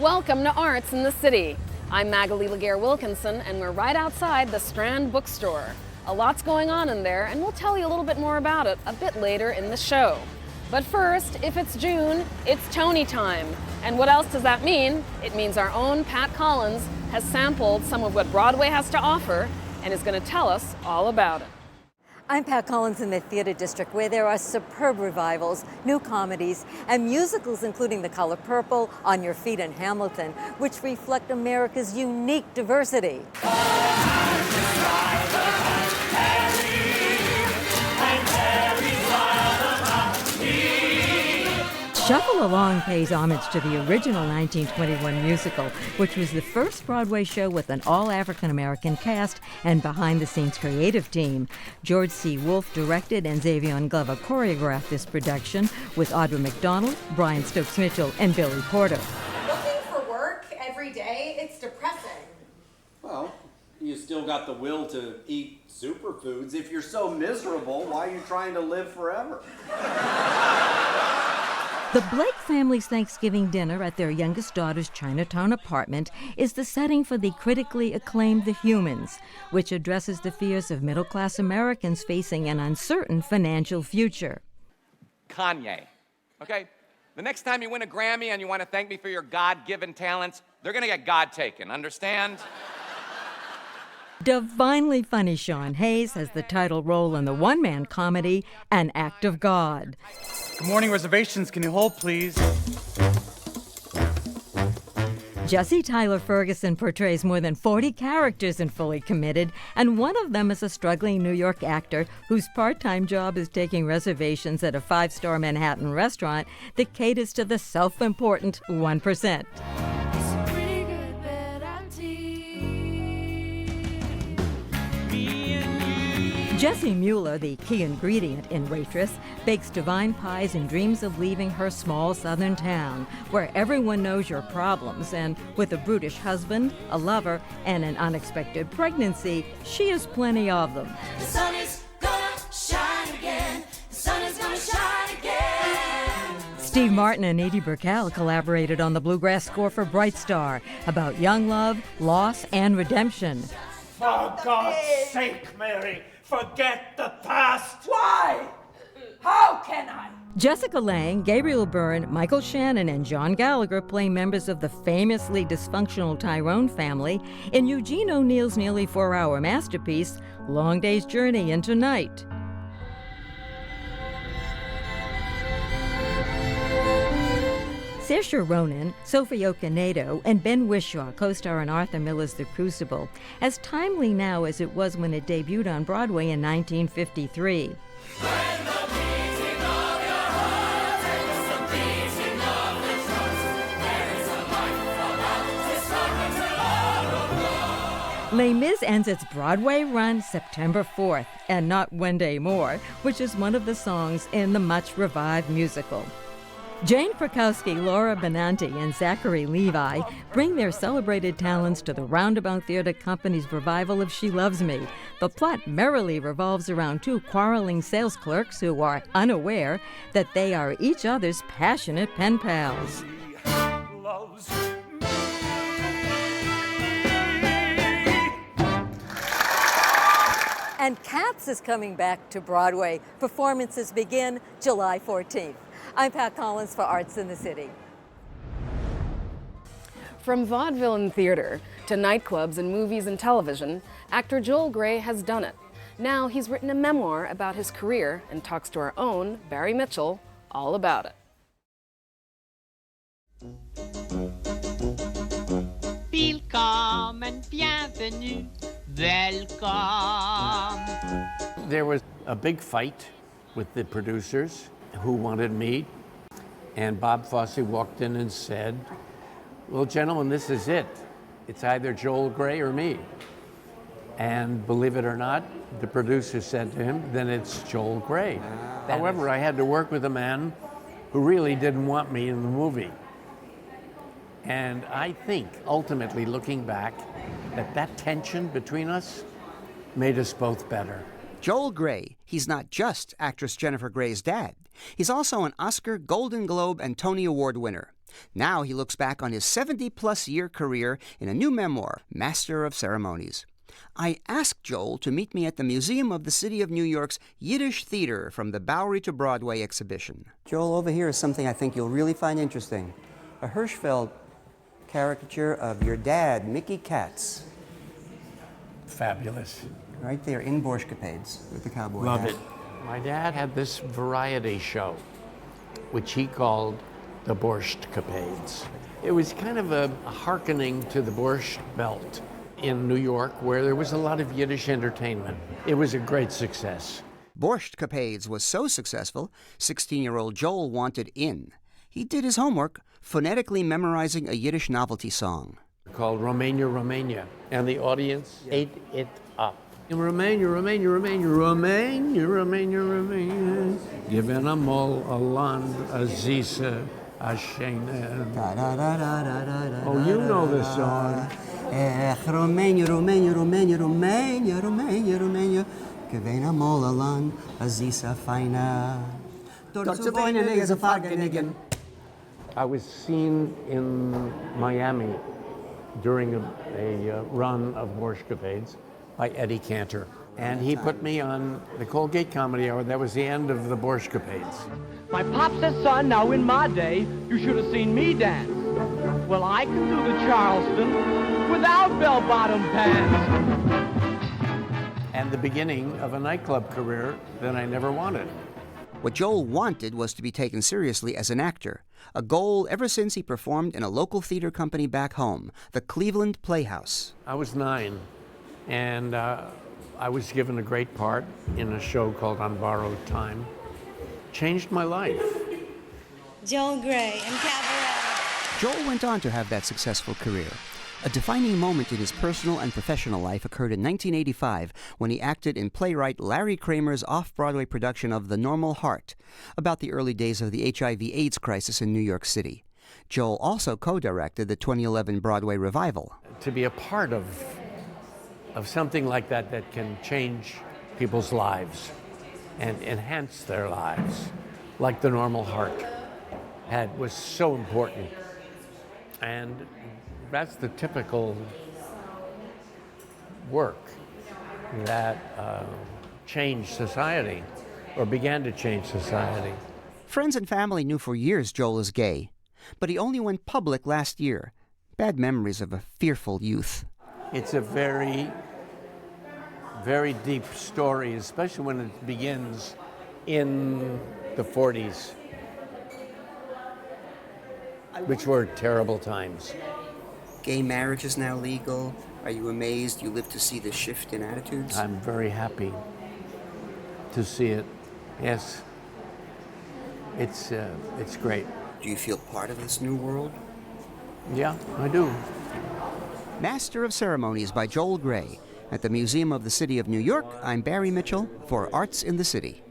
Welcome to Arts in the City. I'm Magali Laguerre-Wilkinson, and we're right outside the Strand Bookstore. A lot's going on in there, and we'll tell you a little bit more about it a bit later in the show. But first, if it's June, it's Tony time. And what else does that mean? It means our own Pat Collins has sampled some of what Broadway has to offer and is going to tell us all about it. I'm Pat Collins in the Theatre District, where there are superb revivals, new comedies, and musicals including The Color Purple, On Your Feet, and Hamilton, which reflect America's unique diversity. Shuffle Along pays homage to the original 1921 musical, which was the first Broadway show with an all-African-American cast and behind-the-scenes creative team. George C. Wolfe directed and Xavier Glover choreographed this production with Audra McDonald, Brian Stokes Mitchell, and Billy Porter. Looking for work every day, it's depressing. Well, you still got the will to eat superfoods. If you're so miserable, why are you trying to live forever? The Blake family's Thanksgiving dinner at their youngest daughter's Chinatown apartment is the setting for the critically acclaimed The Humans, which addresses the fears of middle-class Americans facing an uncertain financial future. Kanye, okay? The next time you win a Grammy and you want to thank me for your God-given talents, they're going to get God taken, understand? Divinely funny Sean Hayes has the title role in the one-man comedy, An Act of God. Good morning, reservations. Can you hold, please? Jesse Tyler Ferguson portrays more than 40 characters in Fully Committed, and one of them is a struggling New York actor whose part-time job is taking reservations at a five-star Manhattan restaurant that caters to the self-important 1%. Jessie Mueller, the key ingredient in Waitress, bakes divine pies and dreams of leaving her small southern town, where everyone knows your problems, and with a brutish husband, a lover, and an unexpected pregnancy, she has plenty of them. The sun is gonna shine again. The sun is gonna shine again. Steve Martin and Edie Brickell collaborated on the bluegrass score for Bright Star, about young love, loss, and redemption. For God's sake, Mary, forget the past. Why? How can I? Jessica Lange, Gabriel Byrne, Michael Shannon, and John Gallagher play members of the famously dysfunctional Tyrone family in Eugene O'Neill's nearly 4-hour masterpiece, Long Day's Journey into Night. Saoirse Ronan, Sophie Okonedo, and Ben Whishaw co-star in Arthur Miller's The Crucible, as timely now as it was when it debuted on Broadway in 1953. Les Mis ends its Broadway run September 4th, and not one day more, which is one of the songs in the much-revived musical. Jane Krakowski, Laura Benanti, and Zachary Levi bring their celebrated talents to the Roundabout Theatre Company's revival of She Loves Me. The plot merrily revolves around two quarreling sales clerks who are unaware that they are each other's passionate pen pals. And Cats is coming back to Broadway. Performances begin July 14th. I'm Pat Collins for Arts in the City. From vaudeville and theater to nightclubs and movies and television, actor Joel Grey has done it. Now he's written a memoir about his career and talks to our own Barry Mitchell all about it. Willkommen, bienvenue, welcome. There was a big fight with the producers who wanted me, and Bob Fosse walked in and said, well, gentlemen, this is it. It's either Joel Grey or me. And believe it or not, the producer said to him, then it's Joel Grey. However, I had to work with a man who really didn't want me in the movie. And I think, ultimately, looking back, that tension between us made us both better. Joel Grey, he's not just actress Jennifer Grey's dad. He's also an Oscar, Golden Globe, and Tony Award winner. Now he looks back on his 70-plus year career in a new memoir, Master of Ceremonies. I asked Joel to meet me at the Museum of the City of New York's Yiddish Theater from the Bowery to Broadway exhibition. Joel, over here is something I think you'll really find interesting. A Hirschfeld caricature of your dad, Mickey Katz. Fabulous. Right there in Borshkapades with the cowboy Love hat. it. My dad had this variety show, which he called the Borschtcapades. It was kind of a hearkening to the Borscht Belt in New York, where there was a lot of Yiddish entertainment. It was a great success. Borschtcapades was so successful, 16-year-old Joel wanted in. He did his homework, phonetically memorizing a Yiddish novelty song. Called Romania, Romania, and the audience ate it up. In Romania, Romania, Romania, Romania, Romania, Romania, giving them all a land, a zisa, a shena. Oh, you know the song. Romania, Romania, Romania, Romania, Romania, Romania, giving them all a land, a zisa feina. I was seen in Miami during a run of Borschtcapades by Eddie Cantor. And he put me on the Colgate Comedy Hour. That was the end of the Borschtcapades. My pop said, son, now in my day, you should have seen me dance. Well, I can do the Charleston without bell-bottom pants. And the beginning of a nightclub career that I never wanted. What Joel wanted was to be taken seriously as an actor, a goal ever since he performed in a local theater company back home, the Cleveland Playhouse. I was 9, and I was given a great part in a show called On Borrowed Time. Changed my life. Joel Grey and Cabaret. Joel went on to have that successful career. A defining moment in his personal and professional life occurred in 1985 when he acted in playwright Larry Kramer's off-Broadway production of The Normal Heart, about the early days of the HIV/AIDS crisis in New York City. Joel also co-directed the 2011 Broadway revival. To be a part of something like that that can change people's lives and enhance their lives, like The Normal Heart was so important. And that's the typical work that changed society, or began to change society. Friends and family knew for years Joel is gay, but he only went public last year. Bad memories of a fearful youth. It's a very, very deep story, especially when it begins in the 40s, which were terrible times. Gay marriage is now legal. Are you amazed you live to see the shift in attitudes? I'm very happy to see it. Yes, it's great. Do you feel part of this new world? Yeah, I do. Master of Ceremonies by Joel Grey. At the Museum of the City of New York, I'm Barry Mitchell for Arts in the City.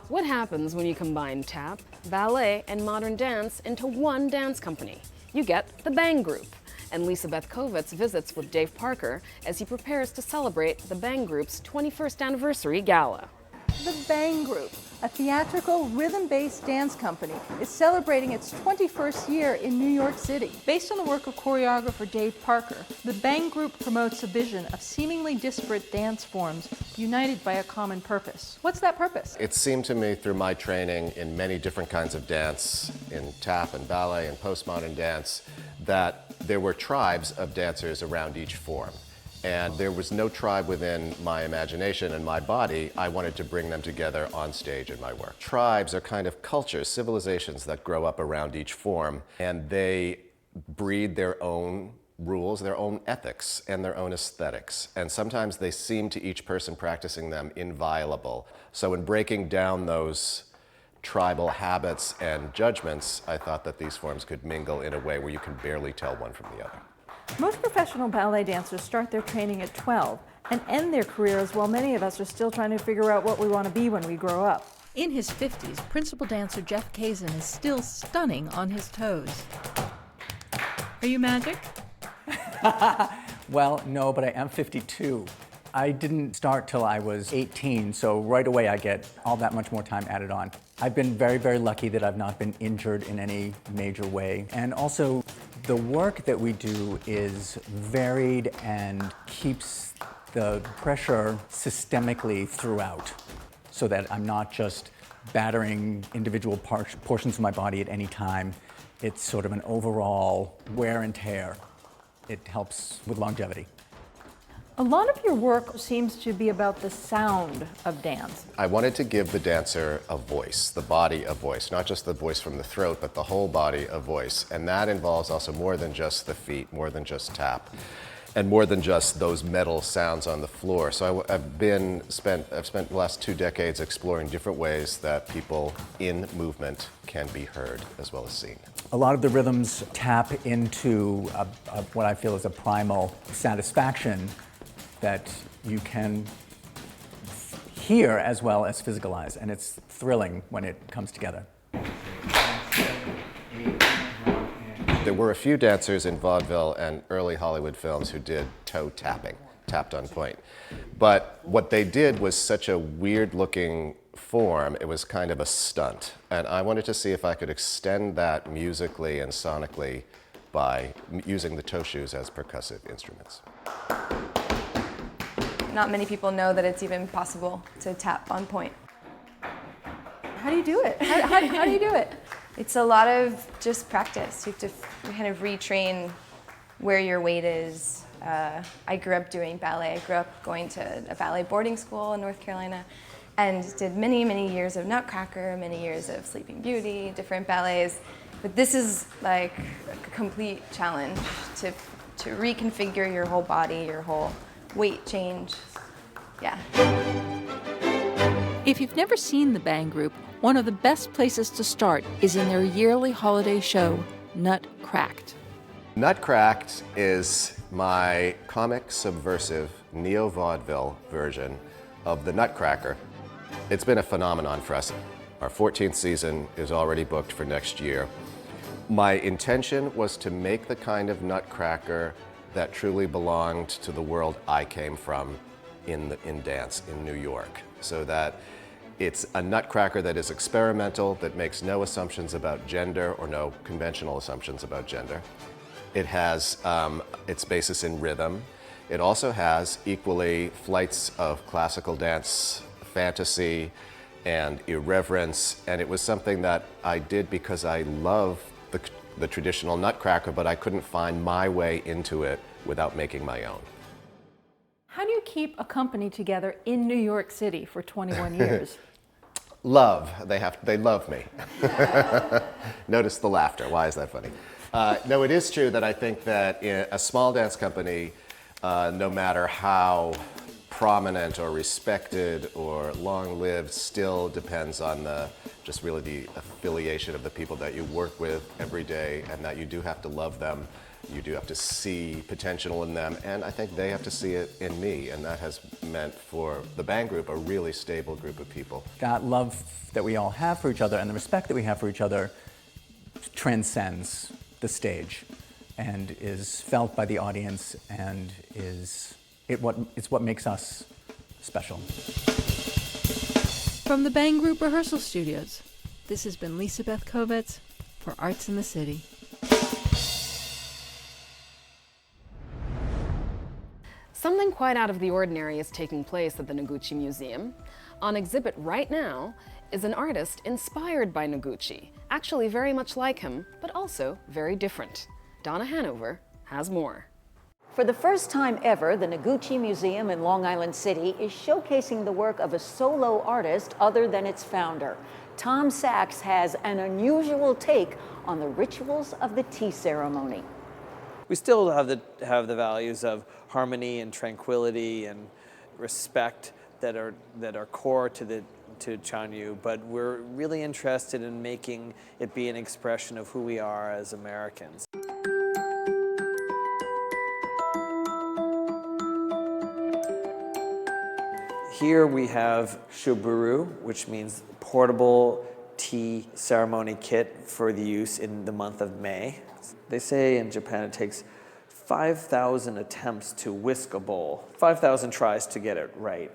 What happens when you combine tap, ballet, and modern dance into one dance company? You get the Bang Group. And Lisa Beth Kovitz visits with Dave Parker as he prepares to celebrate the Bang Group's 21st anniversary gala. The Bang Group, a theatrical rhythm-based dance company, is celebrating its 21st year in New York City. Based on the work of choreographer Dave Parker, the Bang Group promotes a vision of seemingly disparate dance forms united by a common purpose. What's that purpose? It seemed to me through my training in many different kinds of dance, in tap and ballet and postmodern dance, that there were tribes of dancers around each form. And there was no tribe within my imagination and my body. I wanted to bring them together on stage in my work. Tribes are kind of cultures, civilizations that grow up around each form, and they breed their own rules, their own ethics, and their own aesthetics. And sometimes they seem to each person practicing them inviolable. So in breaking down those tribal habits and judgments, I thought that these forms could mingle in a way where you can barely tell one from the other. Most professional ballet dancers start their training at 12 and end their careers while many of us are still trying to figure out what we want to be when we grow up. In his 50s, principal dancer Jeff Kazin is still stunning on his toes. Are you magic? Well, no, but I am 52. I didn't start till I was 18, so right away I get all that much more time added on. I've been very, very lucky that I've not been injured in any major way. And also, the work that we do is varied and keeps the pressure systemically throughout, so that I'm not just battering individual portions of my body at any time. It's sort of an overall wear and tear. It helps with longevity. A lot of your work seems to be about the sound of dance. I wanted to give the dancer a voice, the body a voice, not just the voice from the throat, but the whole body a voice. And that involves also more than just the feet, more than just tap, and more than just those metal sounds on the floor. So I've spent the last 2 decades exploring different ways that people in movement can be heard as well as seen. A lot of the rhythms tap into what I feel is a primal satisfaction that you can hear as well as physicalize, and it's thrilling when it comes together. There were a few dancers in vaudeville and early Hollywood films who did toe tapping, tapped on point. But what they did was such a weird looking form, it was kind of a stunt. And I wanted to see if I could extend that musically and sonically by using the toe shoes as percussive instruments. Not many people know that it's even possible to tap on point. How do you do it? How do you do it? It's a lot of just practice. You have to kind of retrain where your weight is. I grew up doing ballet. I grew up going to a ballet boarding school in North Carolina and did many, many years of Nutcracker, many years of Sleeping Beauty, different ballets. But this is like a complete challenge to reconfigure your whole body, your whole weight change. Yeah. If you've never seen the Bang Group, one of the best places to start is in their yearly holiday show, Nutcracked. Nutcracked is my comic subversive neo-vaudeville version of the Nutcracker. It's been a phenomenon for us. Our 14th season is already booked for next year. My intention was to make the kind of Nutcracker that truly belonged to the world I came from in dance in New York, so that it's a Nutcracker that is experimental, that makes no assumptions about gender or no conventional assumptions about gender. It has its basis in rhythm. It also has equally flights of classical dance, fantasy, and irreverence, and it was something that I did because I love the traditional Nutcracker, but I couldn't find my way into it without making my own. How do you keep a company together in New York City for 21 years? Love. They love me. Notice the laughter. Why is that funny? No, it is true that I think that in a small dance company, no matter how prominent or respected or long-lived, still depends on just really the affiliation of the people that you work with every day, and that you do have to love them. You do have to see potential in them, and I think they have to see it in me, and that has meant for the Bang Group a really stable group of people. That love that we all have for each other and the respect that we have for each other transcends the stage and is felt by the audience, and it's what makes us special. From the Bang Group Rehearsal Studios, this has been Lisa Beth Kovets for Arts in the City. Something quite out of the ordinary is taking place at the Noguchi Museum. On exhibit right now is an artist inspired by Noguchi, actually very much like him, but also very different. Donna Hanover has more. For the first time ever, the Noguchi Museum in Long Island City is showcasing the work of a solo artist other than its founder. Tom Sachs has an unusual take on the rituals of the tea ceremony. We still have the values of harmony and tranquility and respect that are core to Chanyu, but we're really interested in making it be an expression of who we are as Americans. Here we have shoburu, which means portable tea ceremony kit for the use in the month of May. They say in Japan it takes 5,000 attempts to whisk a bowl, 5,000 tries to get it right,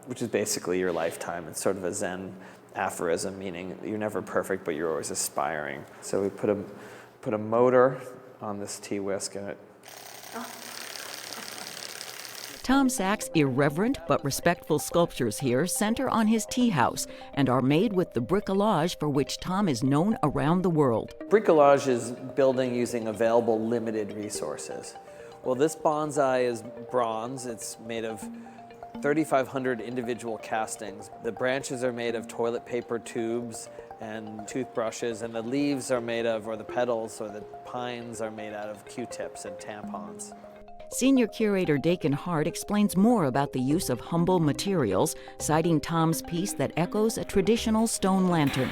which is basically your lifetime. It's sort of a Zen aphorism, meaning you're never perfect, but you're always aspiring. So we put a motor on this tea whisk and it. Tom Sachs' irreverent but respectful sculptures here center on his tea house and are made with the bricolage for which Tom is known around the world. Bricolage is building using available limited resources. Well, this bonsai is bronze. It's made of 3,500 individual castings. The branches are made of toilet paper tubes and toothbrushes, and the leaves are made of, or the petals or the pines are made out of Q-tips and tampons. Senior curator Dakin Hart explains more about the use of humble materials, citing Tom's piece that echoes a traditional stone lantern.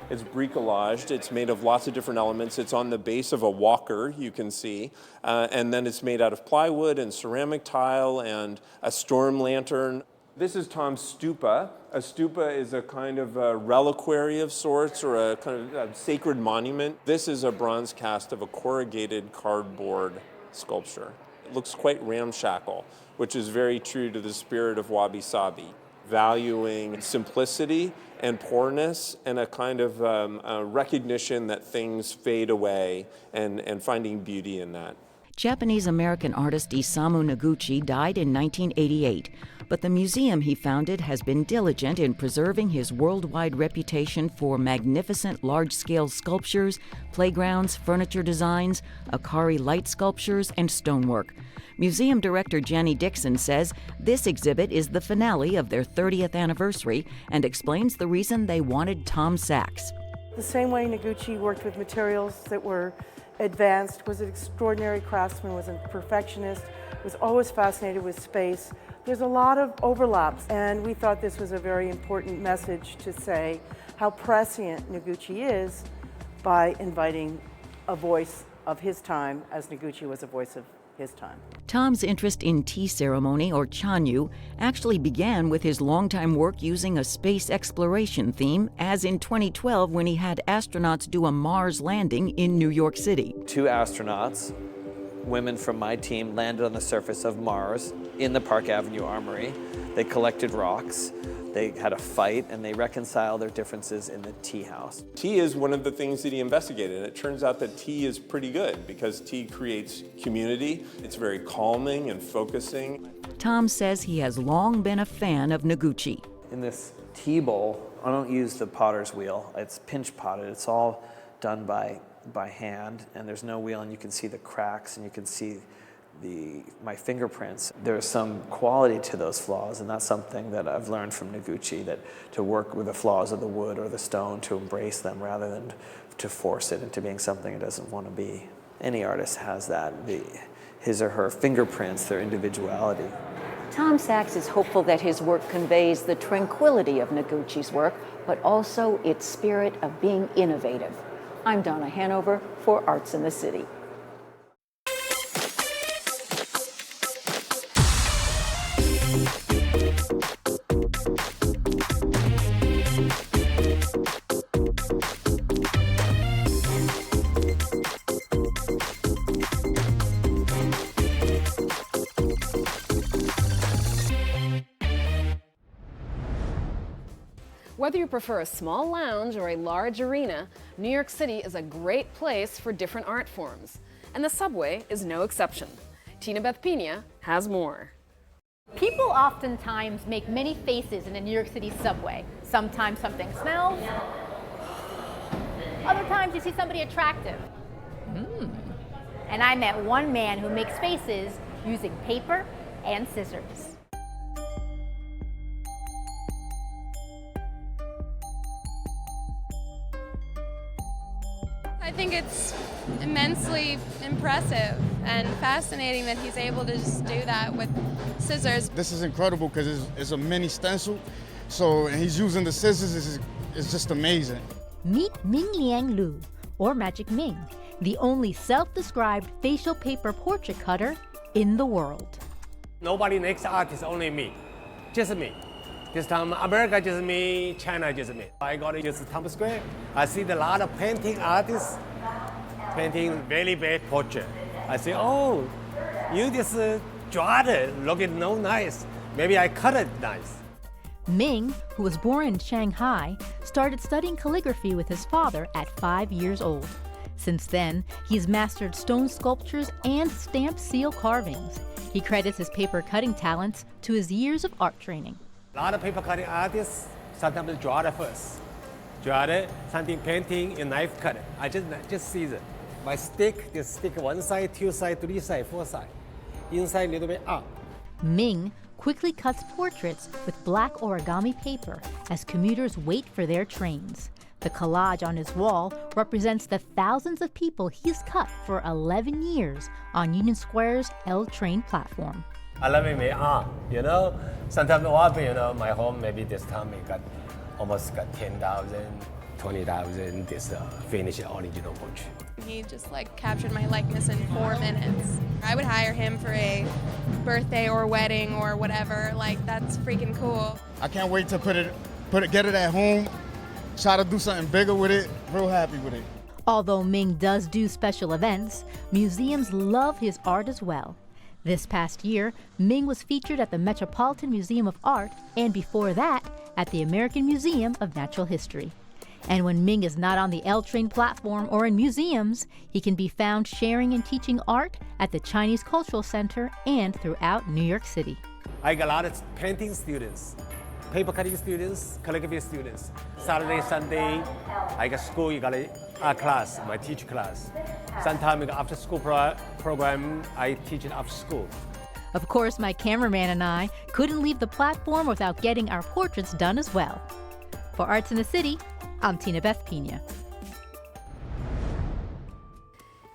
It's bricolaged. It's made of lots of different elements. It's on the base of a walker, you can see, and then it's made out of plywood and ceramic tile and a storm lantern. This is Tom's stupa. A stupa is a kind of a reliquary of sorts, or a kind of a sacred monument. This is a bronze cast of a corrugated cardboard sculpture. It looks quite ramshackle, which is very true to the spirit of wabi-sabi, valuing simplicity and poorness and a kind of a recognition that things fade away and finding beauty in that. Japanese-American artist Isamu Noguchi died in 1988, but the museum he founded has been diligent in preserving his worldwide reputation for magnificent large-scale sculptures, playgrounds, furniture designs, Akari light sculptures, and stonework. Museum director Jenny Dixon says this exhibit is the finale of their 30th anniversary and explains the reason they wanted Tom Sachs. The same way Noguchi worked with materials that were advanced, was an extraordinary craftsman, was a perfectionist, was always fascinated with space. There's a lot of overlaps, and we thought this was a very important message to say how prescient Noguchi is by inviting a voice of his time, as Noguchi was a voice of his time. Tom's interest in tea ceremony, or Chanyu, actually began with his longtime work using a space exploration theme, as in 2012 when he had astronauts do a Mars landing in New York City. 2 astronauts, women from my team, landed on the surface of Mars in the Park Avenue Armory. They collected rocks, they had a fight, and they reconciled their differences in the tea house. Tea is one of the things that he investigated, and it turns out that tea is pretty good because tea creates community. It's very calming and focusing. Tom says he has long been a fan of Noguchi. In this tea bowl, I don't use the potter's wheel. It's pinch potted. It's all done by hand, and there's no wheel, and you can see the cracks, and you can see my fingerprints. There's some quality to those flaws, and that's something that I've learned from Noguchi, that to work with the flaws of the wood or the stone, to embrace them rather than to force it into being something it doesn't want to be. Any artist has that, his or her fingerprints, their individuality. Tom Sachs is hopeful that his work conveys the tranquility of Noguchi's work, but also its spirit of being innovative. I'm Donna Hanover for Arts in the City. Whether you prefer a small lounge or a large arena, New York City is a great place for different art forms. And the subway is no exception. Tina Beth Pina has more. People oftentimes make many faces in the New York City subway. Sometimes something smells. Other times you see somebody attractive. And I met one man who makes faces using paper and scissors. I think it's immensely impressive and fascinating that he's able to just do that with scissors. This is incredible because it's a mini stencil, so and he's using the scissors. It's just amazing. Meet Ming Liang Lu, or Magic Ming, the only self-described facial paper portrait cutter in the world. Nobody makes art, it's only me. just me. This time, America just me, China just me. I got to use Times Square. I see a lot of painting artists painting very bad portrait. I say, oh, you just draw it, looking no nice. Maybe I cut it nice. Ming, who was born in Shanghai, started studying calligraphy with his father at 5 years old. Since then, he's mastered stone sculptures and stamp seal carvings. He credits his paper cutting talents to his years of art training. A lot of paper cutting artists sometimes draw it first. Draw it, something painting, and knife cut it. I just see it. My stick, just stick one side, two side, three side, four side. Inside a little bit up. Ming quickly cuts portraits with black origami paper as commuters wait for their trains. The collage on his wall represents the thousands of people he's cut for 11 years on Union Square's L train platform. I love it, you know. Sometimes what happens, you know, my home maybe this time it got almost got 10,000, 20,000. This finished original portrait. He just like captured my likeness in 4 minutes. I would hire him for a birthday or wedding or whatever. Like that's freaking cool. I can't wait to get it at home, try to do something bigger with it. Real happy with it. Although Ming does do special events, museums love his art as well. This past year, Ming was featured at the Metropolitan Museum of Art and before that, at the American Museum of Natural History. And when Ming is not on the L train platform or in museums, he can be found sharing and teaching art at the Chinese Cultural Center and throughout New York City. I got a lot of painting students, paper cutting students, calligraphy students. Saturday, Sunday, I got school, you got a art class, my teacher class. Sometimes after school program, I teach it after school. Of course, my cameraman and I couldn't leave the platform without getting our portraits done as well. For Arts in the City, I'm Tina Beth Pina.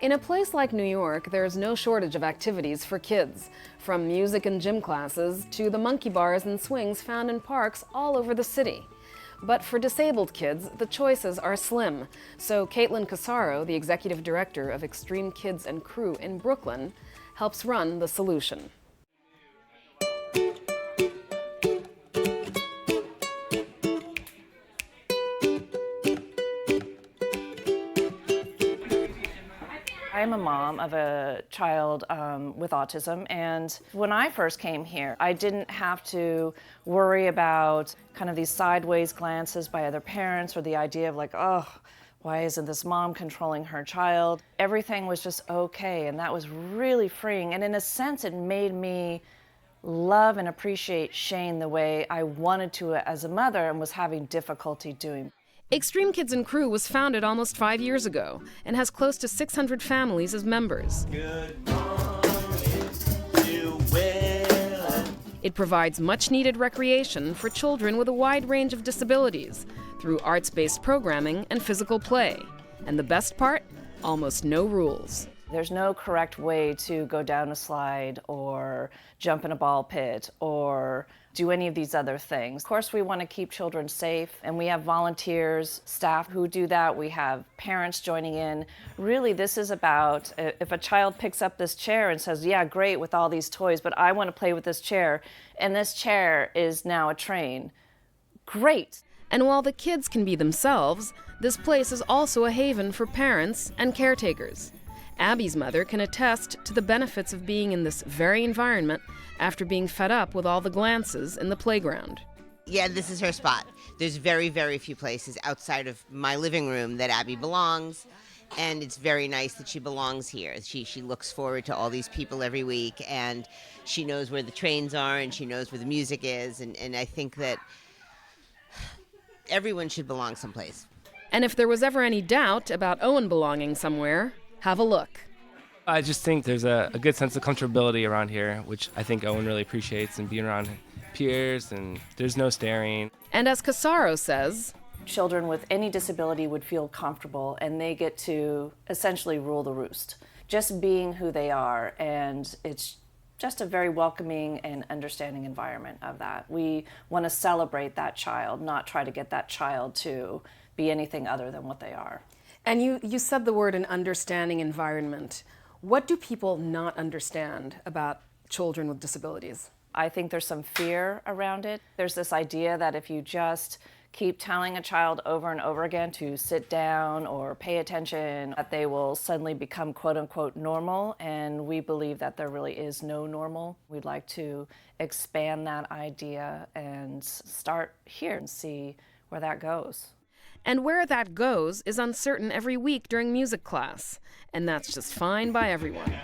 In a place like New York, there's no shortage of activities for kids, from music and gym classes to the monkey bars and swings found in parks all over the city. But for disabled kids, the choices are slim. So Caitlin Casaro, the executive director of Extreme Kids and Crew in Brooklyn, helps run the solution. I'm a mom of a child with autism, and when I first came here, I didn't have to worry about kind of these sideways glances by other parents or the idea of like, oh, why isn't this mom controlling her child? Everything was just okay, and that was really freeing, and in a sense, it made me love and appreciate Shane the way I wanted to as a mother and was having difficulty doing. Extreme Kids and Crew was founded almost 5 years ago and has close to 600 families as members. It provides much-needed recreation for children with a wide range of disabilities through arts-based programming and physical play. And the best part? Almost no rules. There's no correct way to go down a slide or jump in a ball pit or do any of these other things. Of course, we want to keep children safe, and we have volunteers, staff who do that. We have parents joining in. Really, this is about if a child picks up this chair and says, yeah, great with all these toys, but I want to play with this chair, and this chair is now a train. Great. And while the kids can be themselves, this place is also a haven for parents and caretakers. Abby's mother can attest to the benefits of being in this very environment after being fed up with all the glances in the playground. Yeah, this is her spot. There's very, very few places outside of my living room that Abby belongs, and it's very nice that she belongs here. She looks forward to all these people every week, and she knows where the trains are, and she knows where the music is, and I think that everyone should belong someplace. And if there was ever any doubt about Owen belonging somewhere, have a look. I just think there's a good sense of comfortability around here, which I think Owen really appreciates, and being around peers, and there's no staring. And as Casaro says, children with any disability would feel comfortable, and they get to essentially rule the roost, just being who they are, and it's just a very welcoming and understanding environment of that. We want to celebrate that child, not try to get that child to be anything other than what they are. And you said the word an understanding environment. What do people not understand about children with disabilities? I think there's some fear around it. There's this idea that if you just keep telling a child over and over again to sit down or pay attention, that they will suddenly become quote unquote normal, and we believe that there really is no normal. We'd like to expand that idea and start here and see where that goes. And where that goes is uncertain every week during music class, and that's just fine by everyone.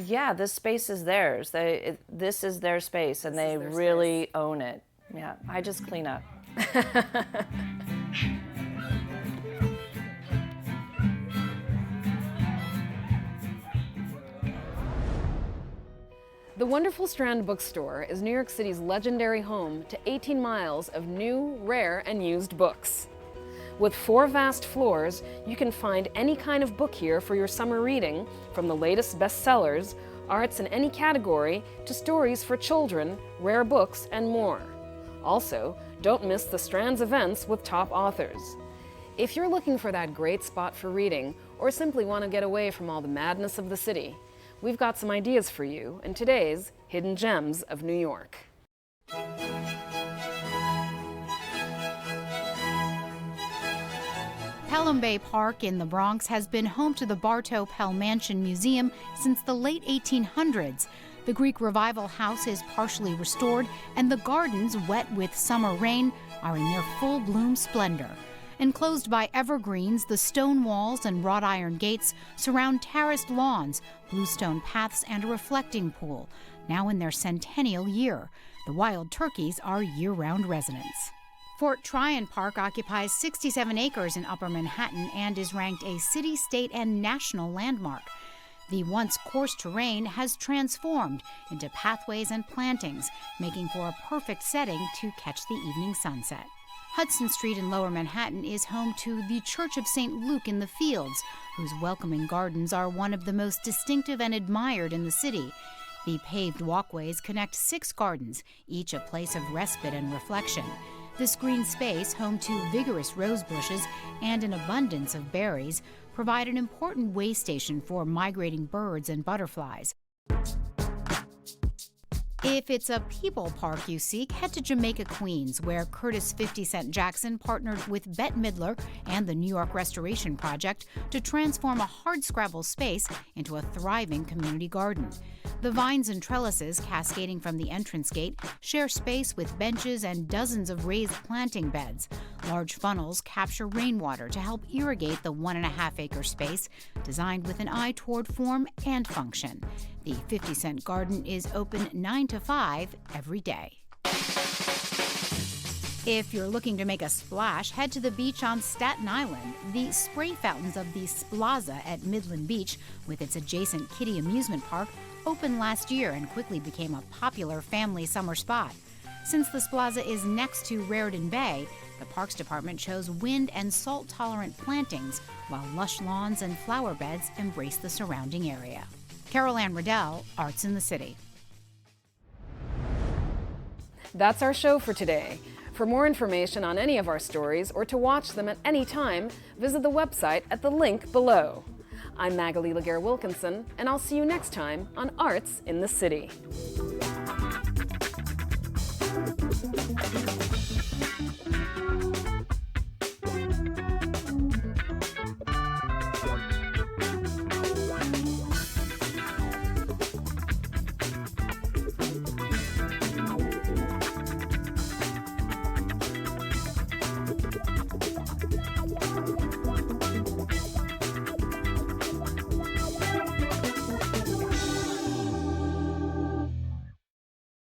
Yeah, this space is theirs. This is their space, and they really own it. Yeah, I just clean up. The wonderful Strand Bookstore is New York City's legendary home to 18 miles of new, rare, and used books. With 4 vast floors, you can find any kind of book here for your summer reading, from the latest bestsellers, arts in any category, to stories for children, rare books, and more. Also, don't miss the Strand's events with top authors. If you're looking for that great spot for reading, or simply want to get away from all the madness of the city, we've got some ideas for you in today's Hidden Gems of New York. Pelham Bay Park in the Bronx has been home to the Bartow Pell Mansion Museum since the late 1800s. The Greek Revival House is partially restored, and the gardens, wet with summer rain, are in their full bloom splendor. Enclosed by evergreens, the stone walls and wrought iron gates surround terraced lawns, bluestone paths, and a reflecting pool. Now in their centennial year, the wild turkeys are year-round residents. Fort Tryon Park occupies 67 acres in Upper Manhattan and is ranked a city, state, and national landmark. The once coarse terrain has transformed into pathways and plantings, making for a perfect setting to catch the evening sunset. Hudson Street in Lower Manhattan is home to the Church of St. Luke in the Fields, whose welcoming gardens are one of the most distinctive and admired in the city. The paved walkways connect 6 gardens, each a place of respite and reflection. This green space, home to vigorous rose bushes and an abundance of berries, provide an important way station for migrating birds and butterflies. If it's a people park you seek, head to Jamaica, Queens, where Curtis 50 Cent Jackson partnered with Bette Midler and the New York Restoration Project to transform a hardscrabble space into a thriving community garden. The vines and trellises cascading from the entrance gate share space with benches and dozens of raised planting beds. Large funnels capture rainwater to help irrigate the 1.5-acre space, designed with an eye toward form and function. The 50 Cent Garden is open 9 to 5 every day. If you're looking to make a splash, head to the beach on Staten Island. The spray fountains of the Splaza at Midland Beach, with its adjacent kiddie amusement park, opened last year and quickly became a popular family summer spot. Since the Splaza is next to Raritan Bay, the Parks Department chose wind and salt-tolerant plantings, while lush lawns and flower beds embrace the surrounding area. Carol Ann Riddell, Arts in the City. That's our show for today. For more information on any of our stories or to watch them at any time, visit the website at the link below. I'm Magali Laguerre-Wilkinson, and I'll see you next time on Arts in the City.